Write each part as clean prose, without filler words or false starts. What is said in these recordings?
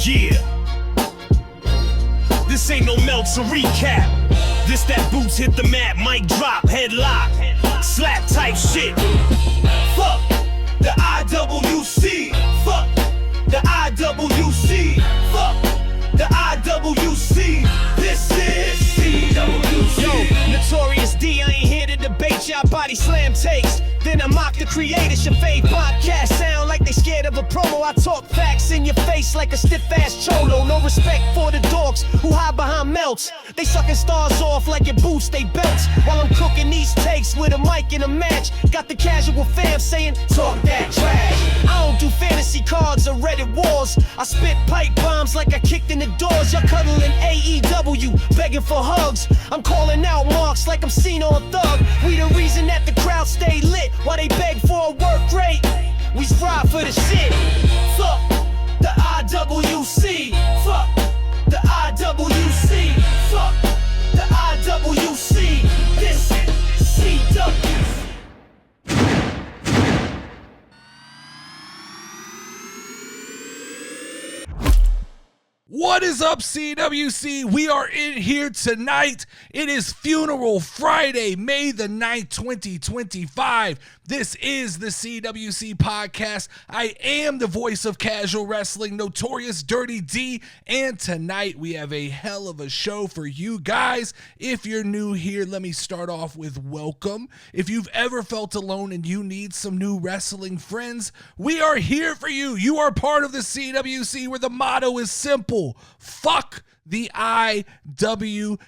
Yeah. This ain't no Meltzer recap. This that boots hit the mat, mic drop, headlock, slap type shit. Fuck the IWC. Fuck the IWC. Fuck the IWC. This is CWC. Yo, Notorious D, I ain't here to debate y'all body slam takes. Then I mock the creators, your fave podcast sound like they scared of a promo. I talk facts in your face like a stiff-ass cholo. No respect for the dogs who hide behind melts. They sucking stars off like it boosts they belts. While I'm cooking these takes with a mic and a match. Got the casual fam saying, talk that trash. I don't do fantasy cards or Reddit wars. I spit pipe bombs like I kicked in the doors. Y'all cuddling AEW, begging for hugs. I'm calling out marks like I'm Cena or Thug. We the reason that the crowd stay lit while they beg for a work rate. We strive for the shit. Fuck the IWC. Fuck the IWC. Fuck the IWC. This is CW. What is up, CWC? We are in here tonight. It is Funeral Friday, May the 9th, 2025. This is the CWC Podcast. I am the voice of casual wrestling, Notorious Dirty D, and tonight we have a hell of a show for you guys. If you're new here, let me start off with welcome. If you've ever felt alone and you need some new wrestling friends, we are here for you. You are part of the CWC, where the motto is simple: fuck the IWC.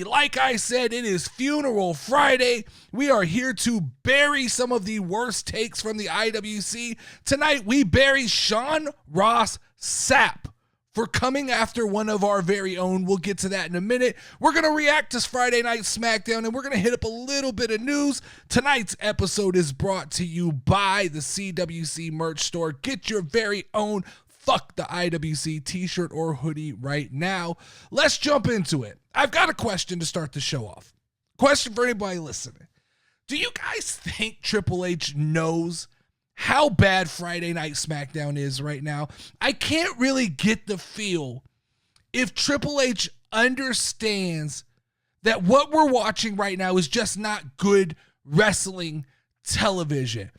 Like I said, it is Funeral Friday. We are here to bury some of the worst takes from the IWC. Tonight, we bury Sean Ross Sapp for coming after one of our very own. We'll get to that in a minute. We're going to react to Friday Night SmackDown, and we're going to hit up a little bit of news. Tonight's episode is brought to you by the CWC merch store. Get your very own Fuck the IWC t-shirt or hoodie right now. Let's jump into it. I've got a question to start the show off. Question for anybody listening. Do you guys think Triple H knows how bad Friday Night SmackDown is right now? I can't really get the feel if Triple H understands that what we're watching right now is just not good wrestling television.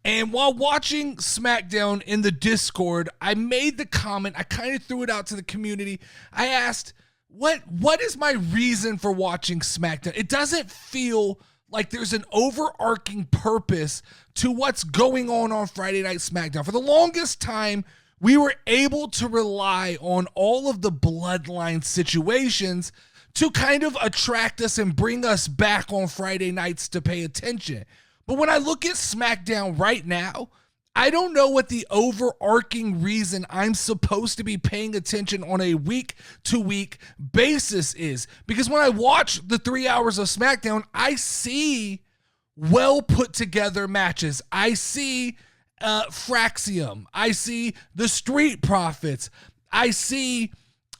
And while watching SmackDown in the Discord, I made the comment, I kind of threw it out to the community. I asked, what is my reason for watching SmackDown? It doesn't feel like there's an overarching purpose to what's going on Friday Night SmackDown. For the longest time, we were able to rely on all of the bloodline situations to kind of attract us and bring us back on Friday nights to pay attention. But when I look at SmackDown right now, I don't know what the overarching reason I'm supposed to be paying attention on a week-to-week basis is. Because when I watch the 3 hours of SmackDown, I see well put together matches. I see Fraxium. I see the Street Profits. I see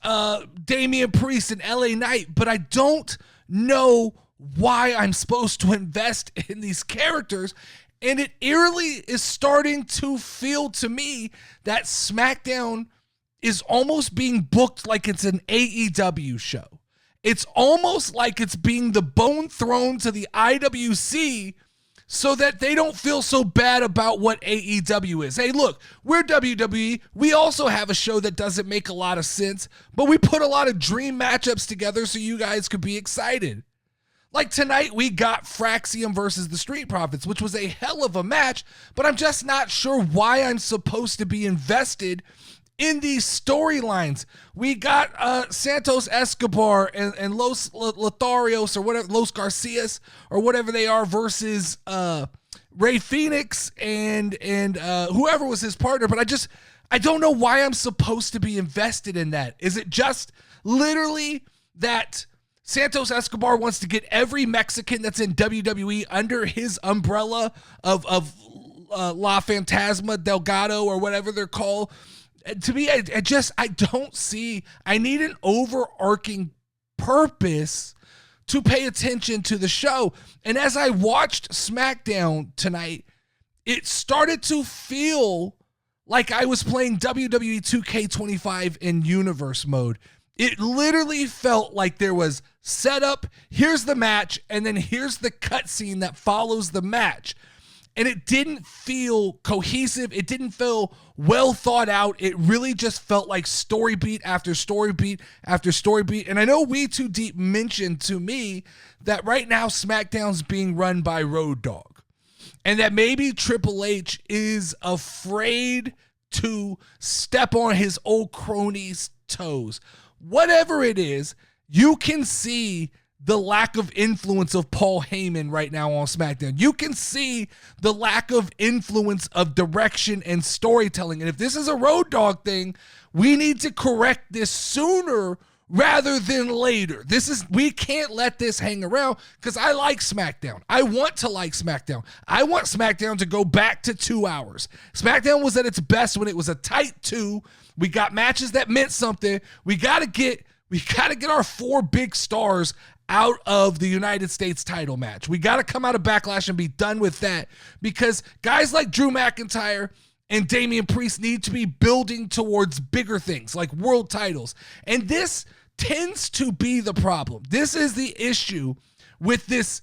Damian Priest and LA Knight. But I don't know why I'm supposed to invest in these characters, and it eerily is starting to feel to me that SmackDown is almost being booked like it's an AEW show. It's almost like it's being the bone thrown to the IWC so that they don't feel so bad about what AEW is. Hey, look, we're WWE. We also have a show that doesn't make a lot of sense, but we put a lot of dream matchups together so you guys could be excited. Like tonight, we got Fraxium versus the Street Profits, which was a hell of a match, but I'm just not sure why I'm supposed to be invested in these storylines. We got Santos Escobar and Los Lotharios or whatever, Los Garcias or whatever they are versus Rey Fenix and whoever was his partner, but I don't know why I'm supposed to be invested in that. Is it just literally that Santos Escobar wants to get every Mexican that's in WWE under his umbrella of La Fantasma Delgado or whatever they're called? To me, I don't see. I need an overarching purpose to pay attention to the show. And as I watched SmackDown tonight, it started to feel like I was playing WWE 2K25 in universe mode. It literally felt like there was setup, here's the match, and then here's the cutscene that follows the match. And it didn't feel cohesive. It didn't feel well thought out. It really just felt like story beat after story beat after story beat. And I know We Too Deep mentioned to me that right now SmackDown's being run by Road Dogg. And that maybe Triple H is afraid to step on his old cronies' toes. Whatever it is, you can see the lack of influence of Paul Heyman right now on SmackDown. You can see the lack of influence of direction and storytelling. And if this is a Road Dogg thing, we need to correct this sooner rather than later. We can't let this hang around because I like SmackDown. I want to like SmackDown. I want SmackDown to go back to 2 hours. SmackDown was at its best when it was a tight 2. We got matches that meant something. We gotta get our 4 big stars out of the United States title match. We got to come out of Backlash and be done with that because guys like Drew McIntyre and Damian Priest need to be building towards bigger things like world titles. And this tends to be the problem. This is the issue with this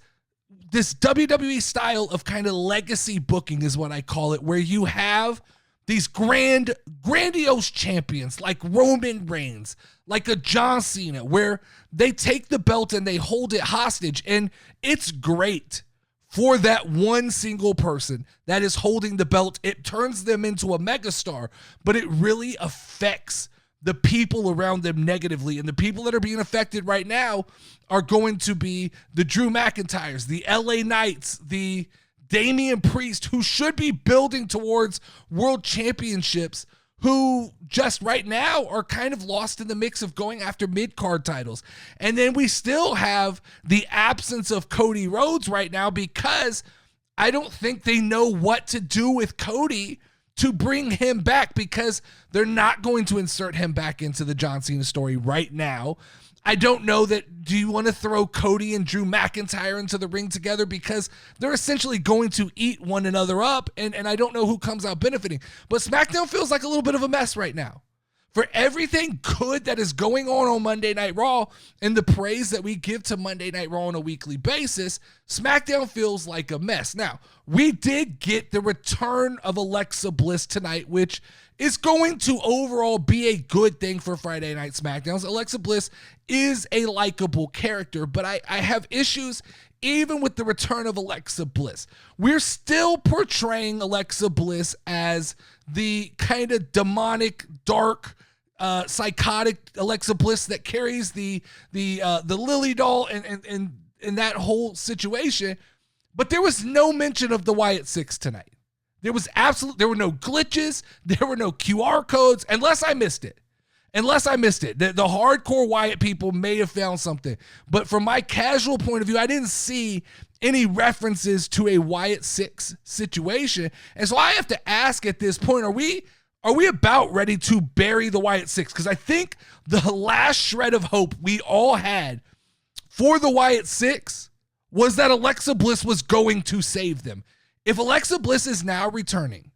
WWE style of kind of legacy booking is what I call it, where you have these grandiose champions like Roman Reigns, like a John Cena, where they take the belt and they hold it hostage. And it's great for that one single person that is holding the belt. It turns them into a megastar, but it really affects the people around them negatively. And the people that are being affected right now are going to be the Drew McIntyres, the LA Knights, the Damian Priest, who should be building towards world championships, who just right now are kind of lost in the mix of going after mid-card titles. And then we still have the absence of Cody Rhodes right now because I don't think they know what to do with Cody to bring him back because they're not going to insert him back into the John Cena story right now. I don't know that, do you want to throw Cody and Drew McIntyre into the ring together because they're essentially going to eat one another up, and I don't know who comes out benefiting. But SmackDown feels like a little bit of a mess right now. For everything good that is going on Monday Night Raw and the praise that we give to Monday Night Raw on a weekly basis, SmackDown feels like a mess. Now, we did get the return of Alexa Bliss tonight, which is going to overall be a good thing for Friday Night SmackDowns. Alexa Bliss is a likable character, but I have issues even with the return of Alexa Bliss. We're still portraying Alexa Bliss as the kind of demonic, dark, psychotic Alexa Bliss that carries the Lily doll and that whole situation. But there was no mention of the Wyatt Six tonight. There were no glitches. There were no QR codes, unless I missed it. The hardcore Wyatt people may have found something. But from my casual point of view, I didn't see any references to a Wyatt Six situation. And so I have to ask at this point, are we about ready to bury the Wyatt Six? Because I think the last shred of hope we all had for the Wyatt Six was that Alexa Bliss was going to save them. If Alexa Bliss is now returning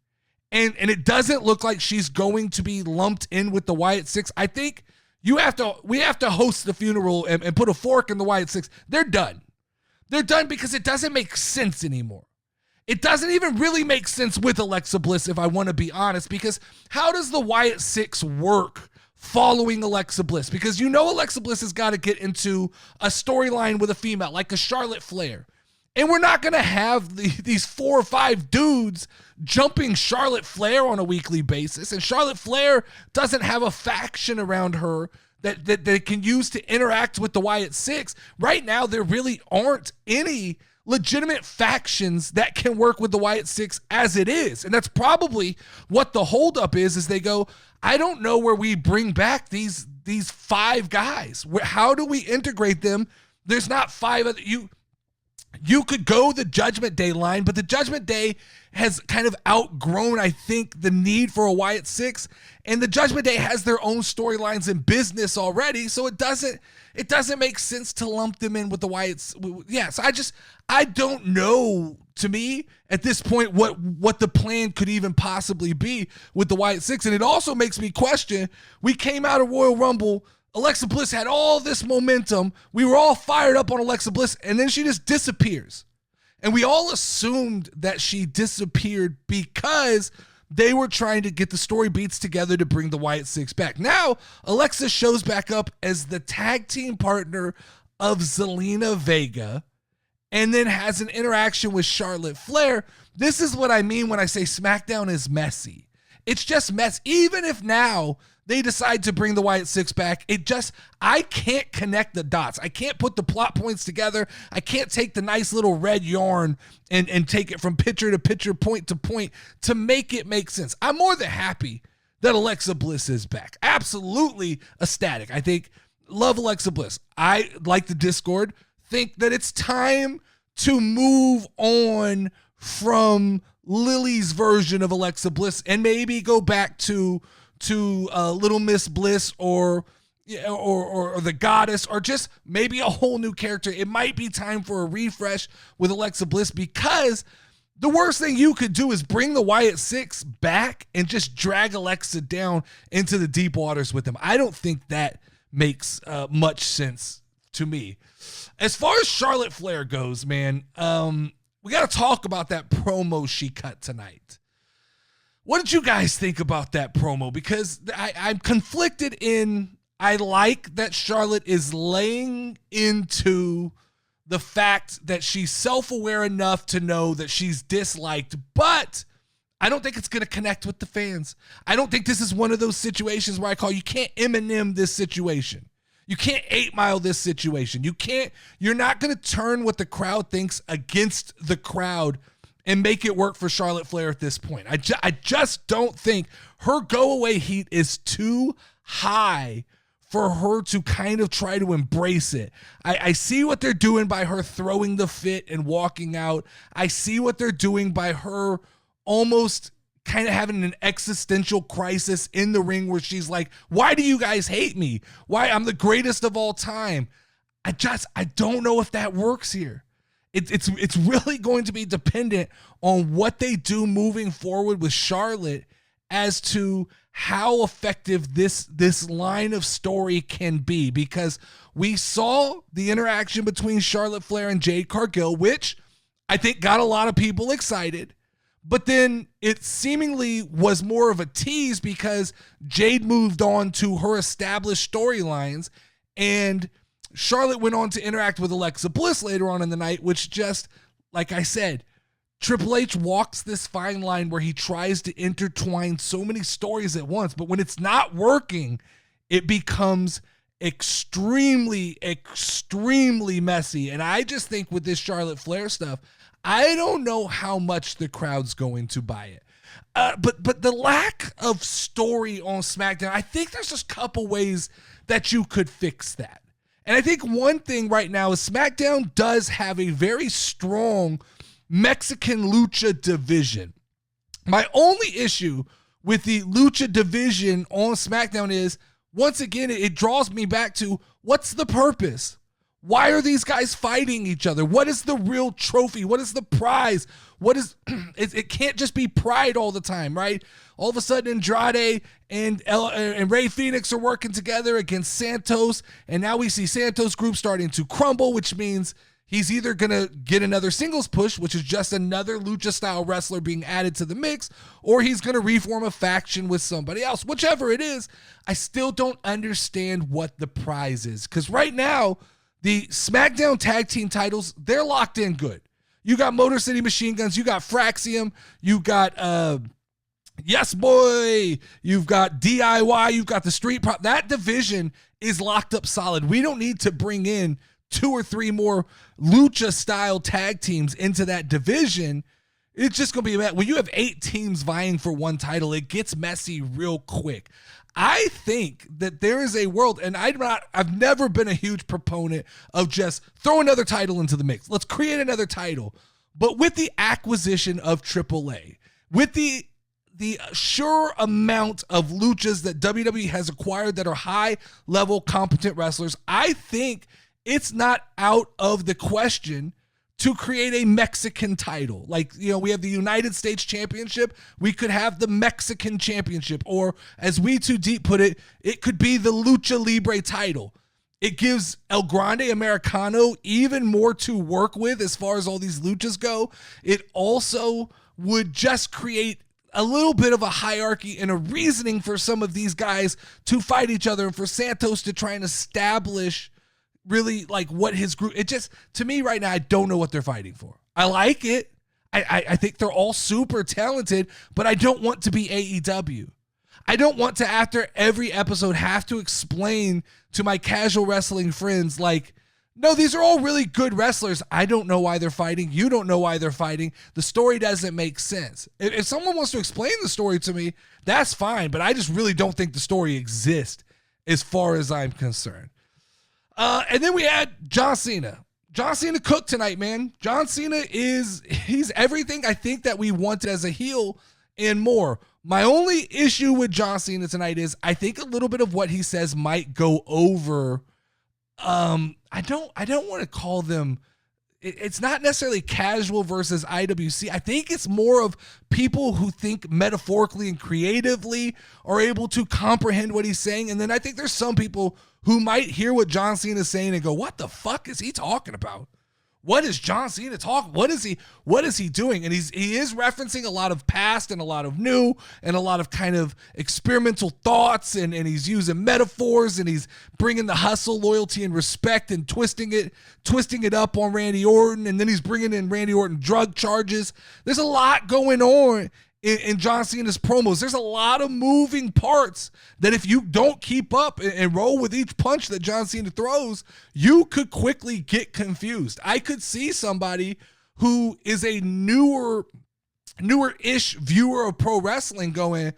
and it doesn't look like she's going to be lumped in with the Wyatt Six, I think we have to host the funeral and put a fork in the Wyatt Six. They're done. They're done because it doesn't make sense anymore. It doesn't even really make sense with Alexa Bliss, if I want to be honest, because how does the Wyatt Six work following Alexa Bliss? Because Alexa Bliss has got to get into a storyline with a female, like a Charlotte Flair. And we're not going to have these 4 or 5 dudes jumping Charlotte Flair on a weekly basis. And Charlotte Flair doesn't have a faction around her that they can use to interact with the Wyatt Six. Right now, there really aren't any legitimate factions that can work with the Wyatt Six as it is. And that's probably what the holdup is they go, I don't know where we bring back these 5 guys. How do we integrate them? There's not 5 other... You could go the Judgment Day line, but the Judgment Day has kind of outgrown, I think, the need for a Wyatt Six, and the Judgment Day has their own storylines in business already, so it doesn't make sense to lump them in with the Wyatts. Yeah, so I don't know to me, at this point, what the plan could even possibly be with the Wyatt Six. And it also makes me question, we came out of Royal Rumble, Alexa Bliss had all this momentum, we were all fired up on Alexa Bliss, and then she just disappears. And we all assumed that she disappeared because they were trying to get the story beats together to bring the Wyatt Six back. Now, Alexa shows back up as the tag team partner of Zelina Vega, and then has an interaction with Charlotte Flair. This is what I mean when I say SmackDown is messy. It's just mess. Even if now they decide to bring the Wyatt Six back, I can't connect the dots. I can't put the plot points together. I can't take the nice little red yarn and take it from picture to picture, point to point to make it make sense. I'm more than happy that Alexa Bliss is back. Absolutely ecstatic. I think, love Alexa Bliss. I, like the Discord, think that it's time to move on from Lily's version of Alexa Bliss and maybe go back to Little Miss Bliss or the Goddess, or just maybe a whole new character. It might be time for a refresh with Alexa Bliss, because the worst thing you could do is bring the Wyatt Six back and just drag Alexa down into the deep waters with them. I don't think that makes much sense to me. As far as Charlotte Flair goes, man, we got to talk about that promo she cut tonight. What did you guys think about that promo? Because I'm conflicted in, I like that Charlotte is laying into the fact that she's self-aware enough to know that she's disliked, but I don't think it's going to connect with the fans. I don't think this is one of those situations where I call, you can't Eminem this situation. You can't 8 Mile this situation. You're not going to turn what the crowd thinks against the crowd and make it work for Charlotte Flair at this point. I just don't think her go-away heat is too high for her to kind of try to embrace it. I see what they're doing by her throwing the fit and walking out. I see what they're doing by her almost kind of having an existential crisis in the ring where she's like, why do you guys hate me? Why? I'm the greatest of all time. I don't know if that works here. It's really going to be dependent on what they do moving forward with Charlotte as to how effective this line of story can be, because we saw the interaction between Charlotte Flair and Jade Cargill, which I think got a lot of people excited. But then it seemingly was more of a tease because Jade moved on to her established storylines, and Charlotte went on to interact with Alexa Bliss later on in the night, which just, like I said, Triple H walks this fine line where he tries to intertwine so many stories at once, but when it's not working, it becomes extremely, extremely messy. And I just think with this Charlotte Flair stuff, I don't know how much the crowd's going to buy it. But the lack of story on SmackDown, I think there's just a couple ways that you could fix that. And I think one thing right now is SmackDown does have a very strong Mexican Lucha division. My only issue with the Lucha division on SmackDown is, once again, it draws me back to, what's the purpose? Why are these guys fighting each other? What is the real trophy? What is the prize? What is it can't just be pride all the time, right? All of a sudden Andrade and Rey Fenix are working together against Santos, and now we see Santos group starting to crumble, which means he's either going to get another singles push, which is just another Lucha-style wrestler being added to the mix, or he's going to reform a faction with somebody else. Whichever it is, I still don't understand what the prize is, because right now, the SmackDown tag team titles, they're locked in good. You got Motor City Machine Guns, you got Fraxium, you got Yes Boy, you've got DIY, you've got the Street Prop. That division is locked up solid. We don't need to bring in 2 or 3 more Lucha-style tag teams into that division. It's just going to be when you have 8 teams vying for one title, it gets messy real quick. I think that there is a world, and I've never been a huge proponent of just throw another title into the mix. Let's create another title. But with the acquisition of AAA, with the sure amount of luchas that WWE has acquired that are high-level competent wrestlers, I think it's not out of the question to create a Mexican title. Like, we have the United States Championship. We could have the Mexican Championship. Or, as We Too Deep put it, it could be the Lucha Libre title. It gives El Grande Americano even more to work with as far as all these luchas go. It also would just create a little bit of a hierarchy and a reasoning for some of these guys to fight each other, and for Santos to try and establish really like what his group, it just, to me right now, I don't know what they're fighting for. I like it. I think they're all super talented, but I don't want to be AEW. I don't want to, after every episode, have to explain to my casual wrestling friends, like, no, these are all really good wrestlers. I don't know why they're fighting. You don't know why they're fighting. The story doesn't make sense. If someone wants to explain the story to me, that's fine, but I just really don't think the story exists as far as I'm concerned. And then we had John Cena. John Cena cooked tonight, man. John Cena he's everything I think that we wanted as a heel and more. My only issue with John Cena tonight is I think a little bit of what he says might go over. I don't want to call them, it's not necessarily casual versus IWC. I think it's more of people who think metaphorically and creatively are able to comprehend what he's saying. And then I think there's some people who might hear what John Cena is saying and go, what the fuck is he talking about? What is John Cena talking? What is he doing? And he is referencing a lot of past and a lot of new and a lot of kind of experimental thoughts, and he's using metaphors, and he's bringing the hustle, loyalty, and respect and twisting it up on Randy Orton, and then he's bringing in Randy Orton drug charges. There's a lot going on in John Cena's promos. There's a lot of moving parts that if you don't keep up and roll with each punch that John Cena throws, you could quickly get confused. I could see somebody who is a newer-ish viewer of pro wrestling going,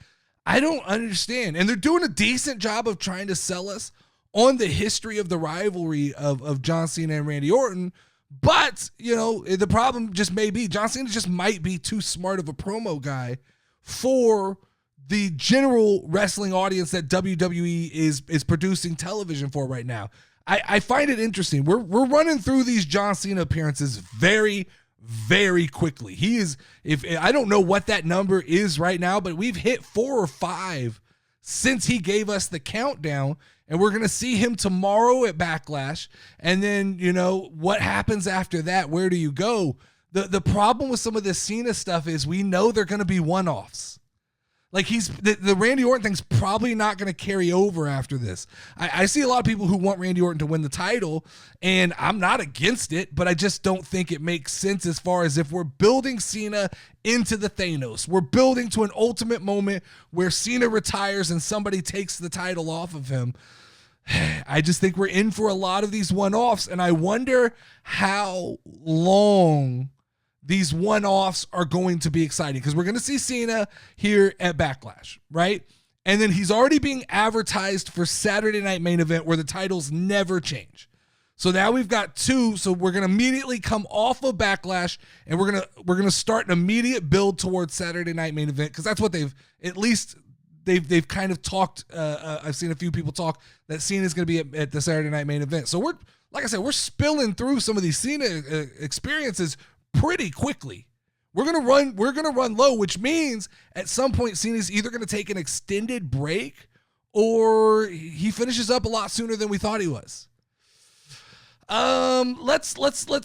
I don't understand. And they're doing a decent job of trying to sell us on the history of the rivalry of John Cena and Randy Orton. But, the problem just may be John Cena just might be too smart of a promo guy for the general wrestling audience that WWE is producing television for right now. I find it interesting. We're running through these John Cena appearances very, very quickly. He is, if I don't know what that number is right now, but we've hit 4 or 5 since he gave us the countdown. And we're going to see him tomorrow at Backlash. And then, what happens after that? Where do you go? The problem with some of this Cena stuff is we know they're going to be one-offs. Like the Randy Orton thing's probably not going to carry over after this. I see a lot of people who want Randy Orton to win the title, and I'm not against it, but I just don't think it makes sense as far as if we're building Cena into the Thanos. We're building to an ultimate moment where Cena retires and somebody takes the title off of him. I just think we're in for a lot of these one-offs, and I wonder how long these one-offs are going to be exciting, because we're going to see Cena here at Backlash, right? And then he's already being advertised for Saturday Night Main Event, where the titles never change. So now we've got 2. So we're going to immediately come off of Backlash, and we're going to start an immediate build towards Saturday Night Main Event, because that's what they've kind of talked. I've seen a few people talk that Cena is going to be at the Saturday Night Main Event. So like I said, we're spilling through some of these Cena experiences pretty quickly. We're gonna run low, which means at some point Cena's either gonna take an extended break or he finishes up a lot sooner than we thought he was. Let's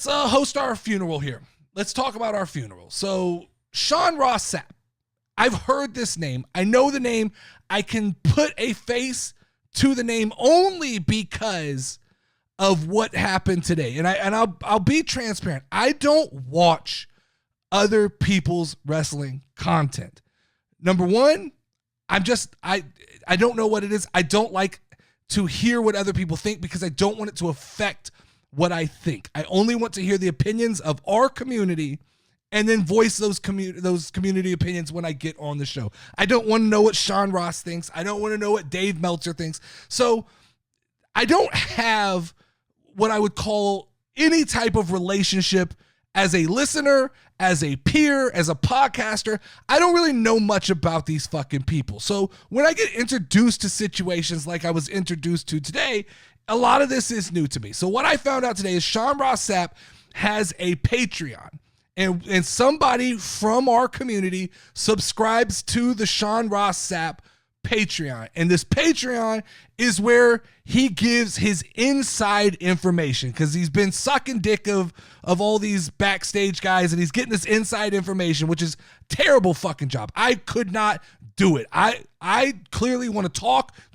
host our funeral here. Let's talk about our funeral. So Sean Ross Sapp. I've heard this name. I know the name. I can put a face to the name only because of what happened today. And I'll be transparent. I don't watch other people's wrestling content. Number one, I don't know what it is. I don't like to hear what other people think because I don't want it to affect what I think. I only want to hear the opinions of our community and then voice those community opinions when I get on the show. I don't want to know what Sean Ross thinks. I don't want to know what Dave Meltzer thinks. So I don't have what I would call any type of relationship as a listener, as a peer, as a podcaster. I don't really know much about these fucking people. So when I get introduced to situations like I was introduced to today, a lot of this is new to me. So what I found out today is Sean Ross Sapp has a Patreon. And somebody from our community subscribes to the Sean Ross Sapp Patreon. And this Patreon is where he gives his inside information, because he's been sucking dick of all these backstage guys, and he's getting this inside information, which is terrible fucking job. I could not do it. I clearly want to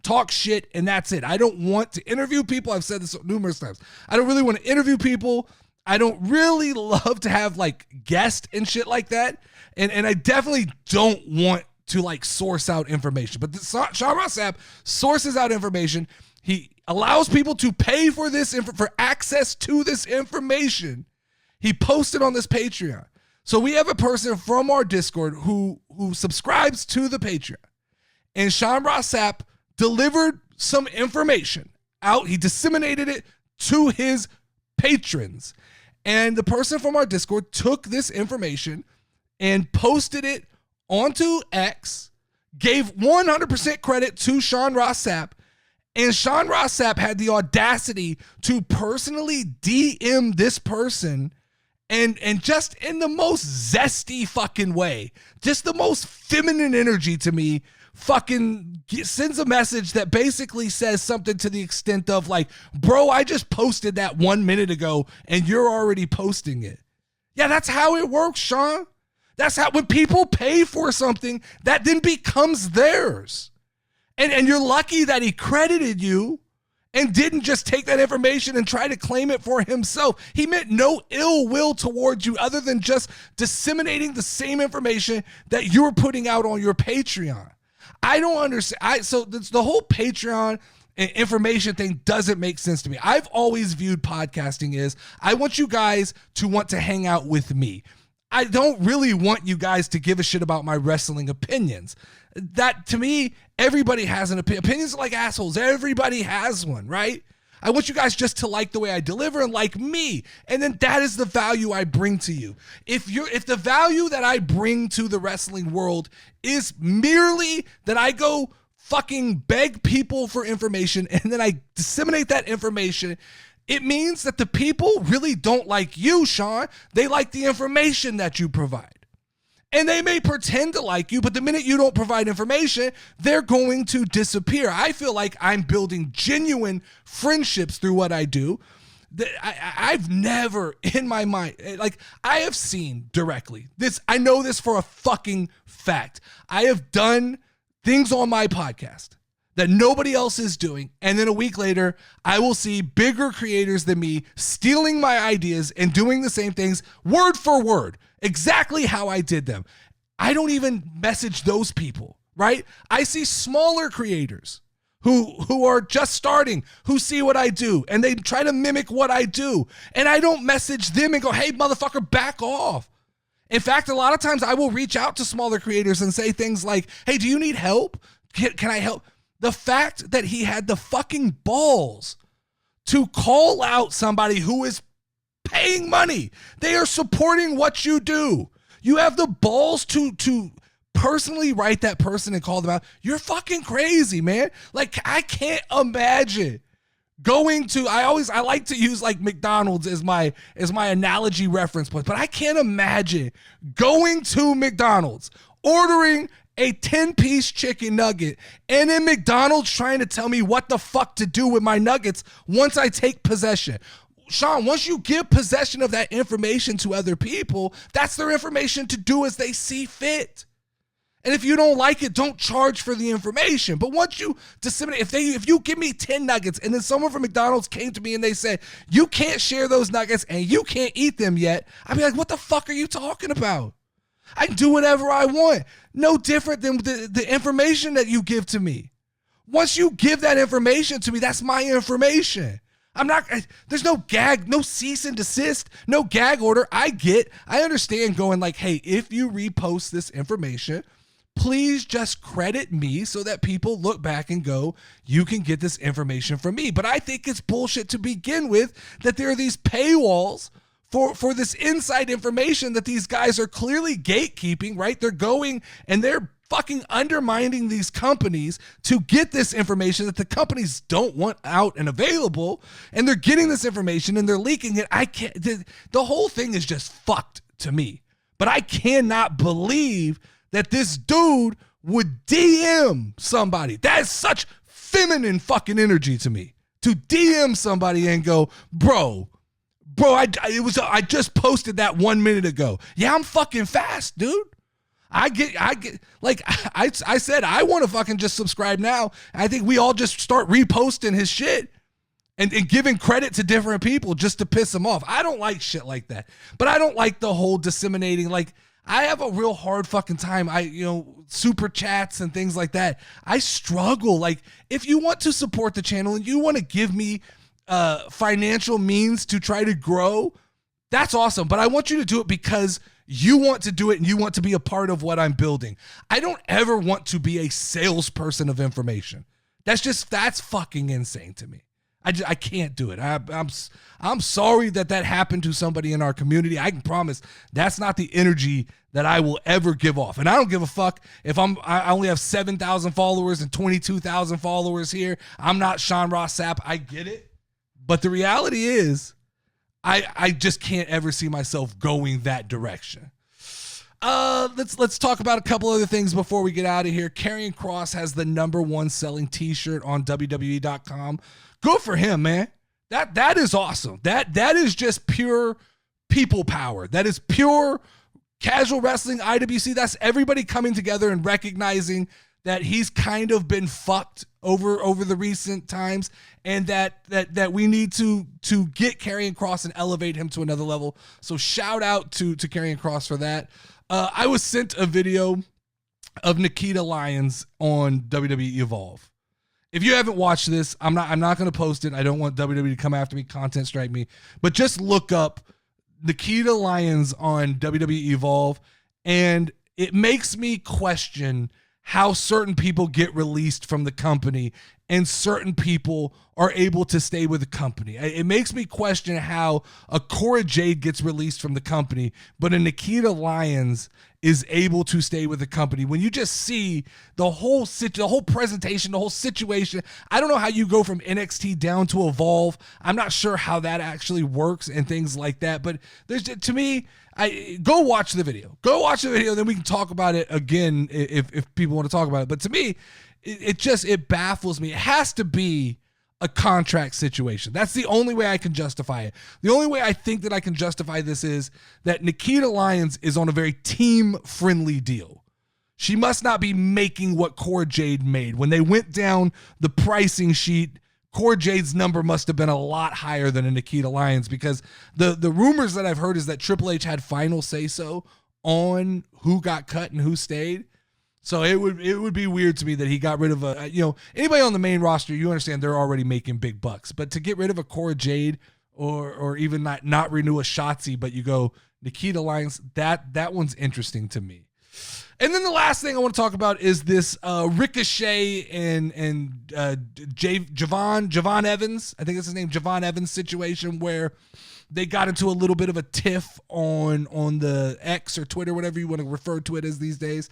talk shit, and that's it. I don't want to interview people. I've said this numerous times. I don't really want to interview people. I don't really love to have like guests and shit like that. And I definitely don't want to like source out information. But Sean Ross Sapp sources out information. He allows people to pay for this for access to this information. He posted on this Patreon. So we have a person from our Discord who subscribes to the Patreon. And Sean Ross Sapp delivered some information out. He disseminated it to his patrons. And the person from our Discord took this information and posted it onto X, gave 100% credit to Sean Ross Sapp, and Sean Ross Sapp had the audacity to personally DM this person and just in the most zesty fucking way, just the most feminine energy to me, fucking sends a message that basically says something to the extent of like, bro, I just posted that 1 minute ago and you're already posting it. Yeah, that's how it works, Sean. That's how, when people pay for something, that then becomes theirs. And you're lucky that he credited you and didn't just take that information and try to claim it for himself. He meant no ill will towards you other than just disseminating the same information that you were putting out on your Patreon. I don't understand. So the whole Patreon information thing doesn't make sense to me. I've always viewed podcasting as, I want you guys to want to hang out with me. I don't really want you guys to give a shit about my wrestling opinions. That, to me, everybody has an opinion. Opinions are like assholes. Everybody has one, right? I want you guys just to like the way I deliver and like me. And then that is the value I bring to you. If the value that I bring to the wrestling world is merely that I go fucking beg people for information and then I disseminate that information, it means that the people really don't like you, Sean. They like the information that you provide. And they may pretend to like you, but the minute you don't provide information, they're going to disappear. I feel like I'm building genuine friendships through what I do. I've never in my mind, like I have seen directly this. I know this for a fucking fact. I have done things on my podcast that nobody else is doing. And then a week later, I will see bigger creators than me stealing my ideas and doing the same things word for word, exactly how I did them. I don't even message those people, right? I see smaller creators who are just starting, who see what I do, and they try to mimic what I do. And I don't message them and go, hey, motherfucker, back off. In fact, a lot of times I will reach out to smaller creators and say things like, hey, do you need help? Can I help? The fact that he had the fucking balls to call out somebody who is paying money. They are supporting what you do. You have the balls to personally write that person and call them out. You're fucking crazy, man. Like, I can't imagine going to, I like to use like McDonald's as my analogy reference point, but I can't imagine going to McDonald's, ordering a 10-piece chicken nugget, and then McDonald's trying to tell me what the fuck to do with my nuggets once I take possession. Sean, once you give possession of that information to other people, that's their information to do as they see fit. And if you don't like it, don't charge for the information. But once you disseminate, if you give me 10 nuggets and then someone from McDonald's came to me and they said, you can't share those nuggets and you can't eat them yet, I'd be like, what the fuck are you talking about? I can do whatever I want. No different than the information that you give to me. Once you give that information to me, that's my information. There's no gag, no cease and desist, no gag order. I understand going like, hey, if you repost this information, please just credit me so that people look back and go, you can get this information from me. But I think it's bullshit to begin with that there are these paywalls for this inside information that these guys are clearly gatekeeping, right? They're going and they're fucking undermining these companies to get this information that the companies don't want out and available, and they're getting this information and they're leaking it. I can't, the whole thing is just fucked to me. But I cannot believe that this dude would DM somebody. That is such feminine fucking energy to me. To DM somebody and go, bro, I just posted that 1 minute ago. Yeah, I'm fucking fast, dude. I get like I said, I want to fucking just subscribe now. I think we all just start reposting his shit and giving credit to different people just to piss him off. I don't like shit like that. But I don't like the whole disseminating. Like, I have a real hard fucking time. Super chats and things like that. I struggle. Like, if you want to support the channel and you want to give me financial means to try to grow, that's awesome. But I want you to do it because you want to do it and you want to be a part of what I'm building. I don't ever want to be a salesperson of information. That's fucking insane to me. I can't do it. I'm sorry that happened to somebody in our community. I can promise that's not the energy that I will ever give off. And I don't give a fuck if I only have 7,000 followers and 22,000 followers here. I'm not Sean Ross Sapp. I get it. But the reality is I just can't ever see myself going that direction. Let's talk about a couple other things before we get out of here. Karrion Kross has the #1 selling t-shirt on WWE.com. Good for him, man. That is awesome. That is just pure people power. That is pure casual wrestling IWC. That's everybody coming together and recognizing that he's kind of been fucked over the recent times, and that we need to get Karrion Kross and elevate him to another level. So shout out to Karrion Kross for that. I was sent a video of Nikita Lyons on WWE Evolve. If you haven't watched this, I'm not going to post it. I don't want WWE to come after me, content strike me. But just look up Nikita Lyons on WWE Evolve, and it makes me question how certain people get released from the company and certain people are able to stay with the company. It makes me question how a Cora Jade gets released from the company, but a Nikita Lyons is able to stay with the company. When you just see the whole presentation, the whole situation, I don't know how you go from NXT down to Evolve. I'm not sure how that actually works and things like that. But to me, go watch the video. Go watch the video, then we can talk about it again if people want to talk about it. But to me, it baffles me. It has to be a contract situation. That's the only way I can justify it. The only way I think that I can justify this is that Nikita Lyons is on a very team-friendly deal. She must not be making what Cora Jade made. When they went down the pricing sheet, Cora Jade's number must have been a lot higher than a Nikita Lyons, because the rumors that I've heard is that Triple H had final say-so on who got cut and who stayed. So it would be weird to me that he got rid of anybody on the main roster. You understand they're already making big bucks, but to get rid of a Cora Jade or even not renew a Shotzi, but you go Nikita Lyons, that one's interesting to me. And then the last thing I want to talk about is this Ricochet and Javon Evans, I think that's his name, Javon Evans situation, where they got into a little bit of a tiff on the X or Twitter, whatever you want to refer to it as these days.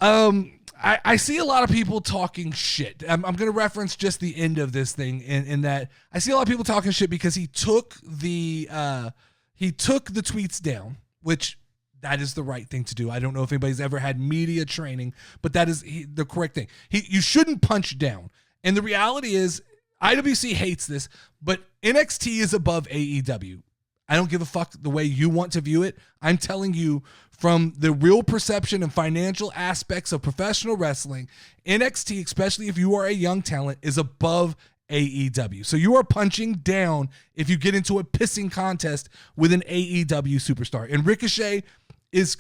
I see a lot of people talking shit. I'm going to reference just the end of this thing in that I see a lot of people talking shit because he took the tweets down, which that is the right thing to do. I don't know if anybody's ever had media training, but that is the correct thing. You shouldn't punch down. And the reality is IWC hates this, but NXT is above AEW. I don't give a fuck the way you want to view it. I'm telling you from the real perception and financial aspects of professional wrestling, NXT, especially if you are a young talent, is above AEW. So you are punching down if you get into a pissing contest with an AEW superstar. And Ricochet is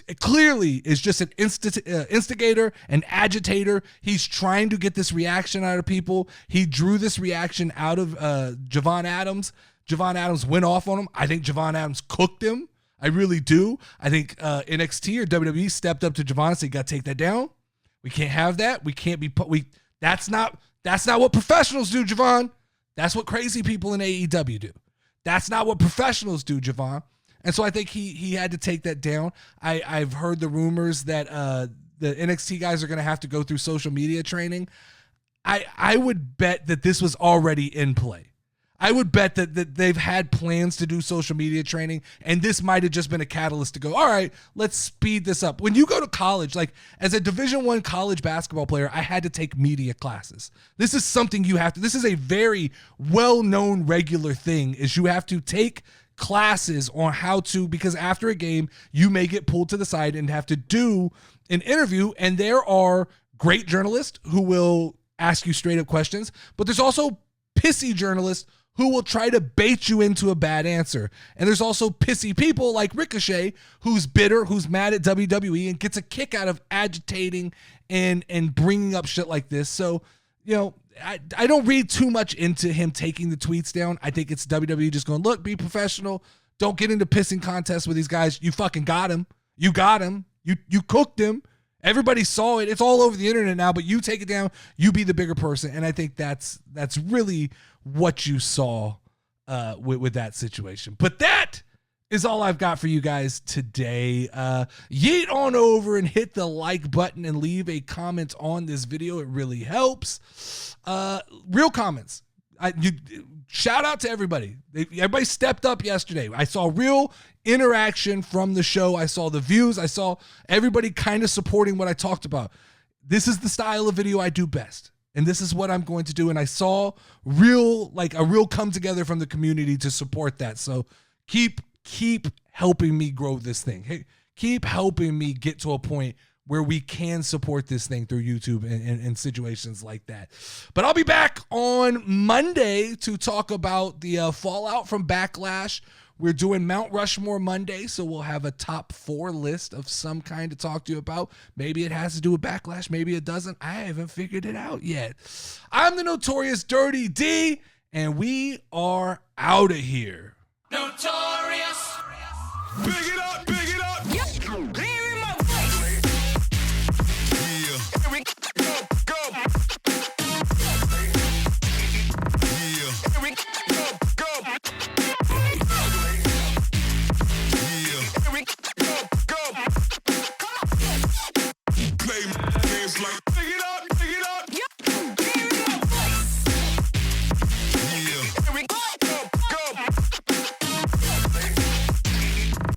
just an instigator, an agitator. He's trying to get this reaction out of people. He drew this reaction out of Javon Adams. Javon Adams went off on him. I think Javon Adams cooked him. I really do. I think NXT or WWE stepped up to Javon and said, "You got to take that down. We can't have that. We can't be That's not what professionals do, Javon. That's what crazy people in AEW do. That's not what professionals do, Javon." And so I think he had to take that down. I've heard the rumors that the NXT guys are going to have to go through social media training, I would bet that this was already in play. I would bet that they've had plans to do social media training, and this might have just been a catalyst to go, all right, let's speed this up. When you go to college, like as a Division I college basketball player, I had to take media classes. This is something you have to, this is a very well-known regular thing, is you have to take classes on how to, because after a game, you may get pulled to the side and have to do an interview, and there are great journalists who will ask you straight up questions, but there's also pissy journalists who will try to bait you into a bad answer. And there's also pissy people like Ricochet, who's bitter, who's mad at WWE and gets a kick out of agitating and bringing up shit like this. So, you know, I don't read too much into him taking the tweets down. I think it's WWE just going, look, be professional. Don't get into pissing contests with these guys. You fucking got him. You got him. You cooked him. Everybody saw it. It's all over the internet now, but you take it down. You be the bigger person. And I think that's really what you saw with that situation. But that is all I've got for you guys today. Yeet on over and hit the like button and leave a comment on this video. It really helps. Real comments. Shout out to everybody. Everybody stepped up yesterday. I saw real interaction from the show. I saw the views. I saw everybody kind of supporting what I talked about. This is the style of video I do best. And this is what I'm going to do. And I saw a real come together from the community to support that. So keep helping me grow this thing. Hey, keep helping me get to a point where we can support this thing through YouTube and situations like that. But I'll be back on Monday to talk about the fallout from Backlash. We're doing Mount Rushmore Monday, so we'll have a top 4 list of some kind to talk to you about. Maybe it has to do with Backlash. Maybe it doesn't. I haven't figured it out yet. I'm the Notorious Dirty D, and we are out of here. Notorious. Big